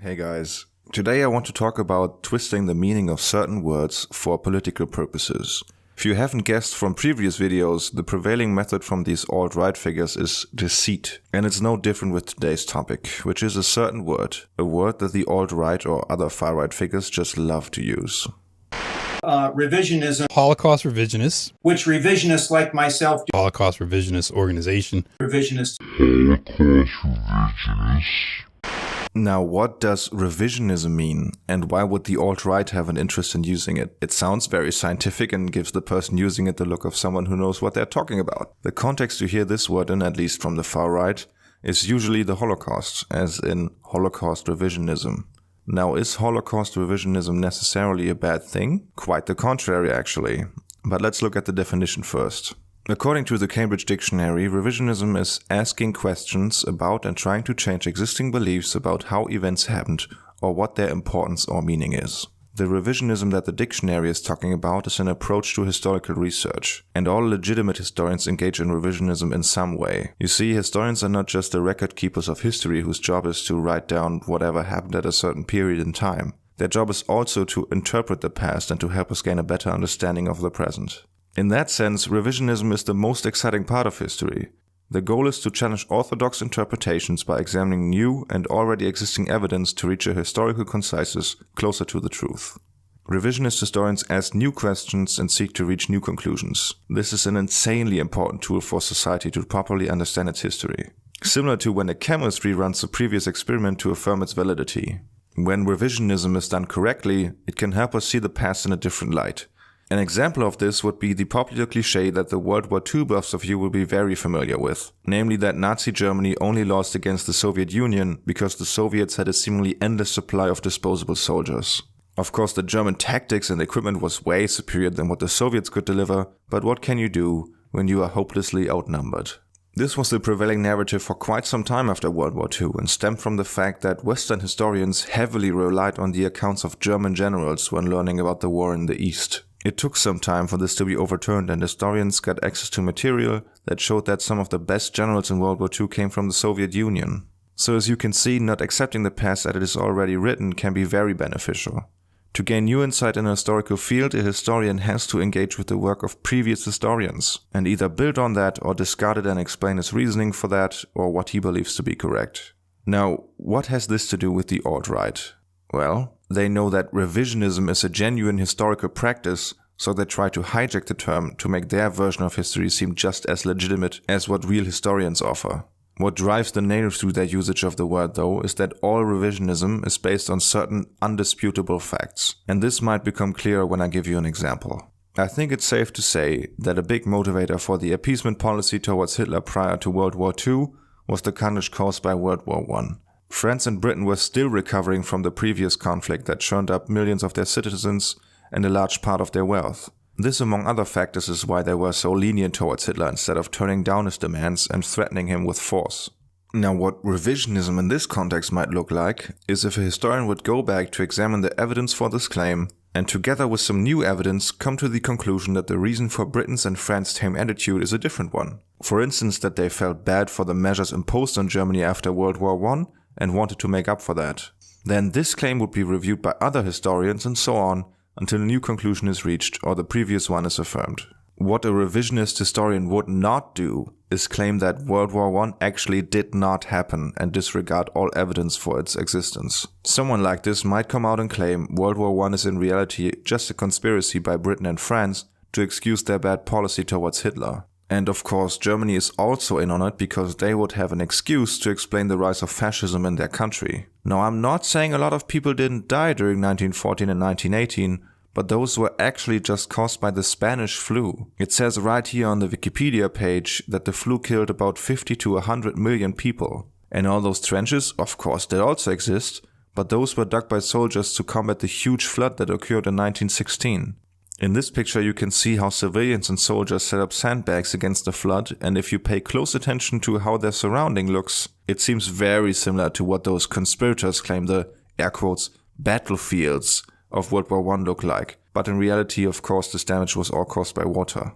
Hey guys, today I want to talk about twisting the meaning of certain words for political purposes. If you haven't guessed from previous videos, the prevailing method from these alt-right figures is deceit. And it's no different with today's topic, which is a certain word. A word that the alt-right or other far-right figures just love to use. Revisionism. Holocaust revisionists. Which revisionists like myself do. Holocaust revisionist organization. Revisionist. Now, what does revisionism mean, and why would the alt-right have an interest in using it? It sounds very scientific and gives the person using it the look of someone who knows what they're talking about. The context you hear this word in, at least from the far right, is usually the Holocaust, as in Holocaust revisionism. Now, is Holocaust revisionism necessarily a bad thing? Quite the contrary, actually. But let's look at the definition first. According to the Cambridge Dictionary, revisionism is asking questions about and trying to change existing beliefs about how events happened or what their importance or meaning is. The revisionism that the dictionary is talking about is an approach to historical research, and all legitimate historians engage in revisionism in some way. You see, historians are not just the record keepers of history whose job is to write down whatever happened at a certain period in time. Their job is also to interpret the past and to help us gain a better understanding of the present. In that sense, revisionism is the most exciting part of history. The goal is to challenge orthodox interpretations by examining new and already existing evidence to reach a historical conciseness closer to the truth. Revisionist historians ask new questions and seek to reach new conclusions. This is an insanely important tool for society to properly understand its history. Similar to when a chemist reruns a previous experiment to affirm its validity. When revisionism is done correctly, it can help us see the past in a different light. An example of this would be the popular cliché that the World War II buffs of you will be very familiar with, namely that Nazi Germany only lost against the Soviet Union because the Soviets had a seemingly endless supply of disposable soldiers. Of course, the German tactics and equipment was way superior than what the Soviets could deliver, but what can you do when you are hopelessly outnumbered? This was the prevailing narrative for quite some time after World War II and stemmed from the fact that Western historians heavily relied on the accounts of German generals when learning about the war in the East. It took some time for this to be overturned, and historians got access to material that showed that some of the best generals in World War II came from the Soviet Union. So as you can see, not accepting the past as it is already written can be very beneficial. To gain new insight in a historical field, a historian has to engage with the work of previous historians, and either build on that or discard it and explain his reasoning for that or what he believes to be correct. Now, what has this to do with the alt-right? Well, they know that revisionism is a genuine historical practice, so they try to hijack the term to make their version of history seem just as legitimate as what real historians offer. What drives the native through their usage of the word, though, is that all revisionism is based on certain undisputable facts. And this might become clearer when I give you an example. I think it's safe to say that a big motivator for the appeasement policy towards Hitler prior to World War II was the carnage caused by World War I. France and Britain were still recovering from the previous conflict that churned up millions of their citizens and a large part of their wealth. This, among other factors, is why they were so lenient towards Hitler instead of turning down his demands and threatening him with force. Now, what revisionism in this context might look like is if a historian would go back to examine the evidence for this claim and together with some new evidence come to the conclusion that the reason for Britain's and France's tame attitude is a different one. For instance, that they felt bad for the measures imposed on Germany after World War I and wanted to make up for that. Then this claim would be reviewed by other historians and so on until a new conclusion is reached or the previous one is affirmed. What a revisionist historian would not do is claim that World War I actually did not happen and disregard all evidence for its existence. Someone like this might come out and claim World War I is in reality just a conspiracy by Britain and France to excuse their bad policy towards Hitler. And of course, Germany is also in on it because they would have an excuse to explain the rise of fascism in their country. Now, I'm not saying a lot of people didn't die during 1914 and 1918, but those were actually just caused by the Spanish flu. It says right here on the Wikipedia page that the flu killed about 50 to 100 million people. And all those trenches, of course, they also exist, but those were dug by soldiers to combat the huge flood that occurred in 1916. In this picture you can see how civilians and soldiers set up sandbags against the flood, and if you pay close attention to how their surrounding looks, it seems very similar to what those conspirators claim the, air quotes, battlefields of World War I look like. But in reality, of course, this damage was all caused by water.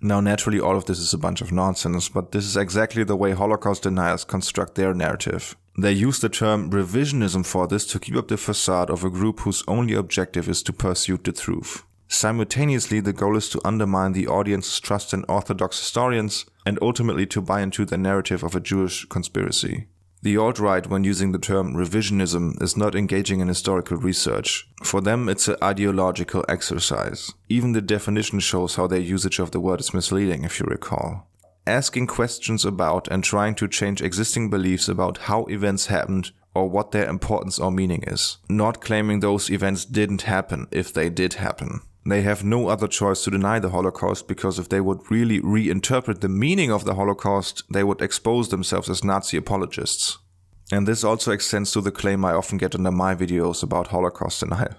Now, naturally, all of this is a bunch of nonsense, but this is exactly the way Holocaust deniers construct their narrative. They use the term revisionism for this to keep up the facade of a group whose only objective is to pursue the truth. Simultaneously, the goal is to undermine the audience's trust in Orthodox historians and ultimately to buy into the narrative of a Jewish conspiracy. The alt-right, when using the term revisionism, is not engaging in historical research. For them, it's an ideological exercise. Even the definition shows how their usage of the word is misleading, if you recall. Asking questions about and trying to change existing beliefs about how events happened or what their importance or meaning is. Not claiming those events didn't happen if they did happen. They have no other choice to deny the Holocaust, because if they would really reinterpret the meaning of the Holocaust, they would expose themselves as Nazi apologists. And this also extends to the claim I often get under my videos about Holocaust denial.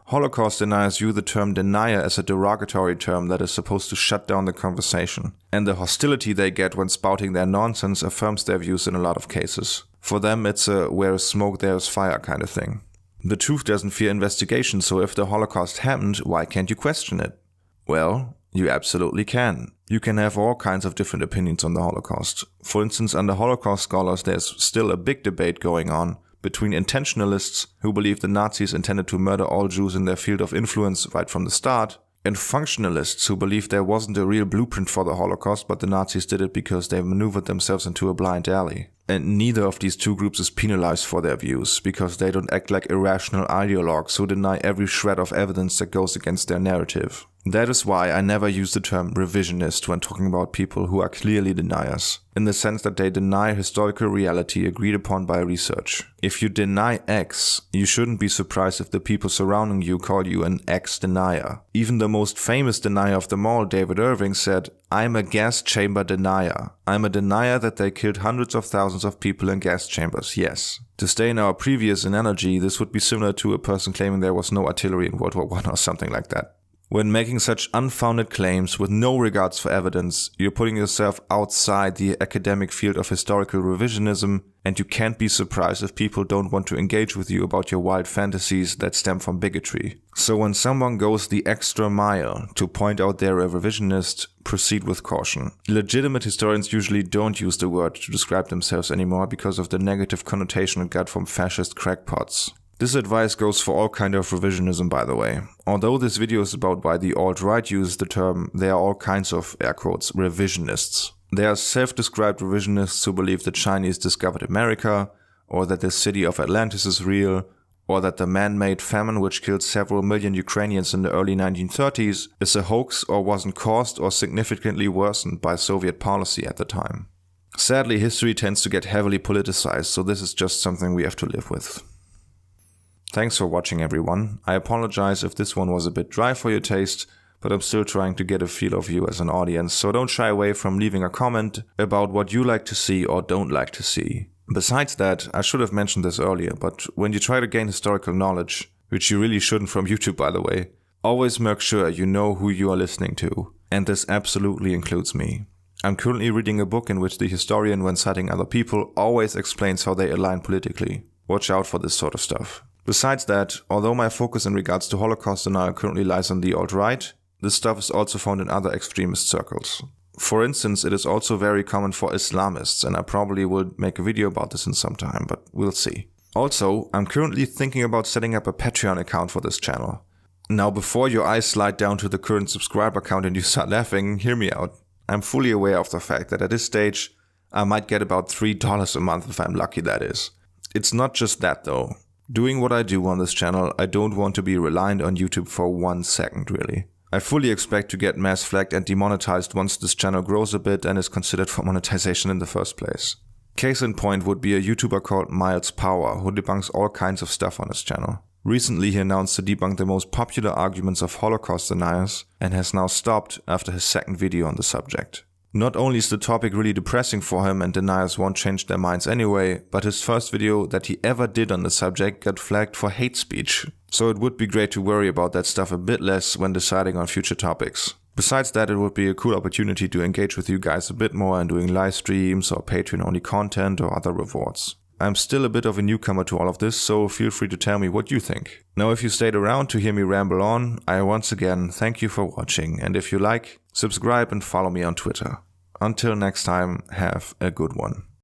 Holocaust deniers view the term denier as a derogatory term that is supposed to shut down the conversation. And the hostility they get when spouting their nonsense affirms their views in a lot of cases. For them, it's a where is smoke there is fire kind of thing. The truth doesn't fear investigation, so if the Holocaust happened, why can't you question it? Well, you absolutely can. You can have all kinds of different opinions on the Holocaust. For instance, under Holocaust scholars, there's still a big debate going on between intentionalists who believe the Nazis intended to murder all Jews in their field of influence right from the start, and functionalists who believe there wasn't a real blueprint for the Holocaust, but the Nazis did it because they maneuvered themselves into a blind alley. And neither of these two groups is penalized for their views, because they don't act like irrational ideologues who deny every shred of evidence that goes against their narrative. That is why I never use the term revisionist when talking about people who are clearly deniers, in the sense that they deny historical reality agreed upon by research. If you deny X, you shouldn't be surprised if the people surrounding you call you an X-denier. Even the most famous denier of them all, David Irving, said, "I'm a gas chamber denier. I'm a denier that they killed hundreds of thousands of people in gas chambers, yes." To stay in our previous analogy, this would be similar to a person claiming there was no artillery in World War I or something like that. When making such unfounded claims with no regards for evidence, you're putting yourself outside the academic field of historical revisionism, and you can't be surprised if people don't want to engage with you about your wild fantasies that stem from bigotry. So when someone goes the extra mile to point out they're a revisionist, proceed with caution. Legitimate historians usually don't use the word to describe themselves anymore because of the negative connotation it got from fascist crackpots. This advice goes for all kind of revisionism, by the way. Although this video is about why the alt-right uses the term, there are all kinds of, air quotes, revisionists. There are self-described revisionists who believe the Chinese discovered America, or that the city of Atlantis is real, or that the man-made famine which killed several million Ukrainians in the early 1930s is a hoax or wasn't caused or significantly worsened by Soviet policy at the time. Sadly, history tends to get heavily politicized, so this is just something we have to live with. Thanks for watching, everyone. I apologize if this one was a bit dry for your taste, but I'm still trying to get a feel of you as an audience, so don't shy away from leaving a comment about what you like to see or don't like to see. Besides that, I should have mentioned this earlier, but when you try to gain historical knowledge, which you really shouldn't from YouTube by the way, always make sure you know who you are listening to, and this absolutely includes me. I'm currently reading a book in which the historian, when citing other people, always explains how they align politically. Watch out for this sort of stuff. Besides that, although my focus in regards to Holocaust denial currently lies on the alt-right, this stuff is also found in other extremist circles. For instance, it is also very common for Islamists, and I probably will make a video about this in some time, but we'll see. Also, I'm currently thinking about setting up a Patreon account for this channel. Now, before your eyes slide down to the current subscriber count and you start laughing, hear me out. I'm fully aware of the fact that at this stage, I might get about $3 a month if I'm lucky, that is. It's not just that though. Doing what I do on this channel, I don't want to be reliant on YouTube for 1 second, really. I fully expect to get mass flagged and demonetized once this channel grows a bit and is considered for monetization in the first place. Case in point would be a YouTuber called Miles Power, who debunks all kinds of stuff on his channel. Recently he announced to debunk the most popular arguments of Holocaust deniers, and has now stopped after his second video on the subject. Not only is the topic really depressing for him and deniers won't change their minds anyway, but his first video that he ever did on the subject got flagged for hate speech. So it would be great to worry about that stuff a bit less when deciding on future topics. Besides that, it would be a cool opportunity to engage with you guys a bit more and doing live streams or Patreon only content or other rewards. I'm still a bit of a newcomer to all of this, so feel free to tell me what you think. Now, if you stayed around to hear me ramble on, I once again thank you for watching, and if you like, subscribe and follow me on Twitter. Until next time, have a good one.